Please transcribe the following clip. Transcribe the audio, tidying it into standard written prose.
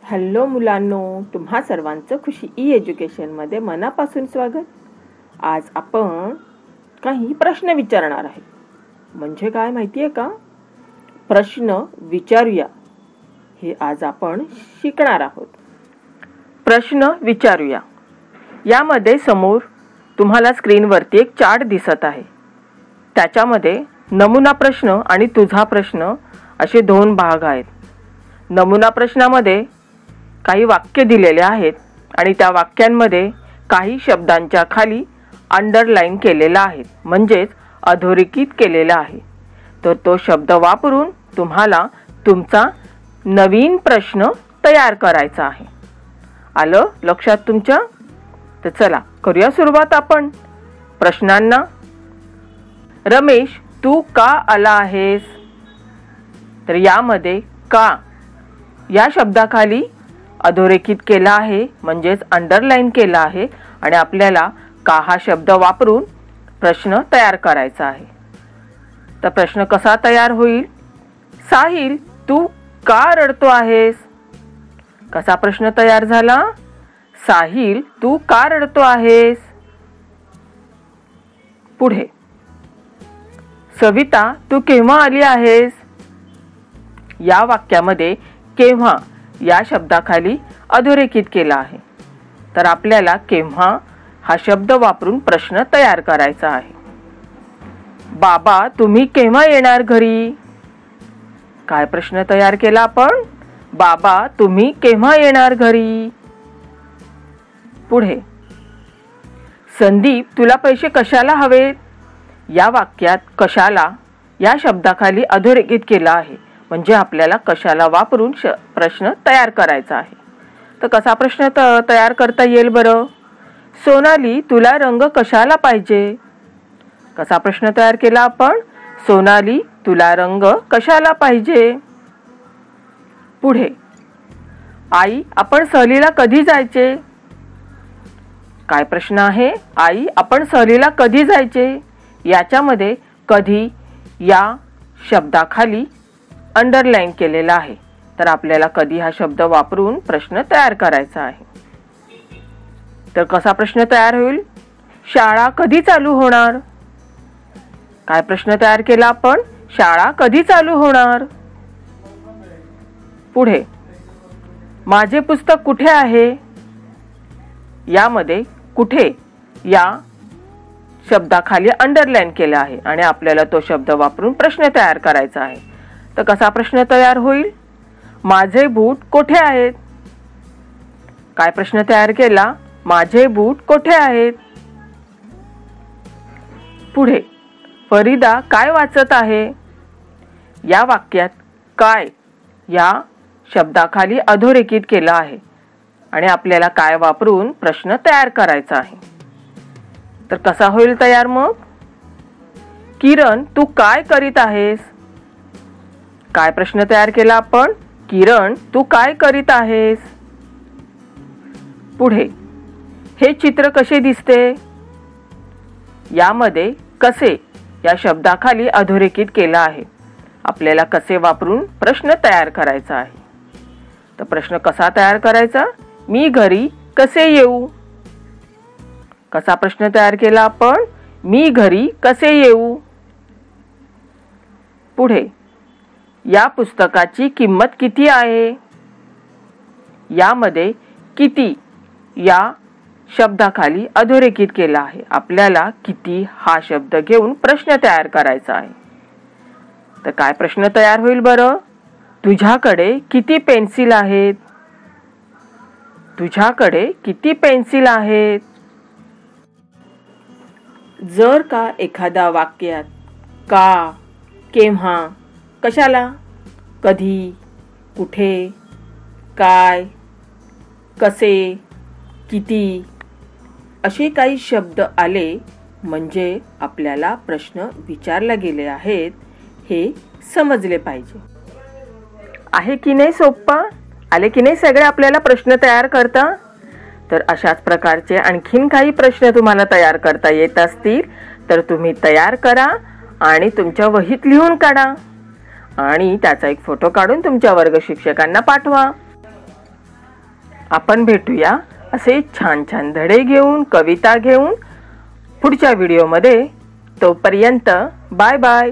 Hello मुलांनो, तुम्हा सर्वांचं खुशी ई एज्युकेशनमध्ये मनापासून स्वागत. आज आपण काही प्रश्न विचारणार आहे. म्हणजे काय माहिती आहे का? प्रश्न विचारूया हे आज आपण शिकणार आहोत. प्रश्न विचारूया. यामध्ये समोर तुम्हाला स्क्रीनवरती एक चार्ट दिसत आहे. त्याच्यामध्ये नमुना प्रश्न आणि तुझा प्रश्न असे दोन भाग आहेत. नमुना प्रश्नामध्ये काही वाक्य दिलेले आहेत आणि त्या वाक्यांमध्ये काही शब्दांच्या खाली अंडरलाईन केलेला आहे, म्हणजेच अधोरेखित केलेला आहे. तर तो शब्द वापरून तुम्हाला तुमचा नवीन प्रश्न तयार करायचा आहे. आलं लक्षात तुमच्या? तर चला करूया सुरुवात आपण प्रश्नांना. रमेश, तू का आला आहेस? तर यामध्ये का या शब्दाखाली अधोरेखित केला आहे, म्हणजेच अंडरलाईन केला आहे आणि आपल्याला का हा शब्द वापरून प्रश्न तयार करायचा आहे. तर प्रश्न कसा तयार होईल? साहिल, तू का रडतो आहेस? कसा प्रश्न तयार झाला? साहिल, तू का रडतो आहेस? पुढे, सविता, तू केव्हा आली आहेस? या वाक्यामध्ये केव्हा या शब्दाखाली अधोरेखित केला आहे. तर आपल्याला केव्हा हा शब्द वापरून प्रश्न तयार करायचा आहे. बाबा, तुम्ही केव्हा येणार घरी? काय प्रश्न तयार केला आपण? बाबा, तुम्ही केव्हा येणार घरी? पुढे, संदीप, तुला पैसे कशाला हवेत? या वाक्यात कशाला या शब्दाखाली अधोरेखित केला आहे, म्हणजे आपल्याला कशाला वापरून प्रश्न तयार करायचा आहे. तर कसा प्रश्न तयार करता येईल बरं? सोनाली, तुला रंग कशाला पाहिजे? कसा प्रश्न तयार केला आपण? सोनाली, तुला रंग कशाला पाहिजे? पुढे, आई, आपण सहलीला कधी जायचे? काय प्रश्न आहे? आई, आपण सहलीला कधी जायचे? याच्यामध्ये कधी या शब्दाखाली अंडरलाईन केलेला आहे. तर आपल्याला कधी हा शब्द वापरून प्रश्न तयार करायचा आहे. तर कसा प्रश्न तयार होईल? शाळा कधी चालू होणार? काय प्रश्न तयार केला आपण? शाळा कधी चालू होणार? पुढे, माझे पुस्तक कुठे आहे? यामध्ये कुठे या शब्दाखाली अंडरलाईन केला आहे आणि आपल्याला तो शब्द वापरून प्रश्न तयार करायचा आहे. तर कसा प्रश्न तयार होईल? माझे बूट कोठे आहेत? काय प्रश्न तयार केला? माझे बूट कोठे आहेत? पुढे, फरीदा काय वाचत आहे? या वाक्यात काय या शब्दाखाली अधोरेखित केला आहे आणि आपल्याला काय वापरून प्रश्न तयार करायचा आहे. तर कसा होईल तयार मग? किरण, तू काय करीत आहेस? काय प्रश्न तयार केला आपण? किरण, तू काय करीत आहेस? पुढे, हे चित्र कसे दिसते? यामध्ये कसे या शब्दाखाली अधोरेखित केला आहे. आपल्याला कसे वापरून प्रश्न तयार करायचा आहे. तर प्रश्न कसा तयार करायचा? मी घरी कसे येऊ? कसा प्रश्न तयार केला आपण? मी घरी कसे येऊ? पुढे, या पुस्तकाची किंमत किती आहे? यामध्ये किती या शब्दाखाली अधोरेखित केला आहे. आपल्याला किती हा शब्द घेऊन प्रश्न तयार करायचा आहे. तर काय प्रश्न तयार होईल बरं? तुझ्याकडे किती पेन्सिल आहेत? तुझ्याकडे किती पेन्सिल आहेत? जर का एखादा वाक्यात का, केव्हा, कशाला, कधी, कुठे, काय, कसे, किती असे काही शब्द आले म्हणजे आपल्याला प्रश्न विचारले गेले आहेत हे समजले पाहिजे. आहे की नाही सोप्पा? आले की नाही सगळे आपल्याला प्रश्न तयार करता? तर अशाच प्रकारचे आणखीन काही प्रश्न तुम्हाला तयार करता येत असतील तर तुम्ही तयार करा आणि तुमच्या वहीत लिहून काढा आणि त्याचा एक फोटो काढून तुमच्या वर्ग शिक्षकांना पाठवा. आपण भेटूया असे छान छान धडे घेऊन, कविता घेऊन पुढच्या व्हिडिओमध्ये. तोपर्यंत बाय बाय.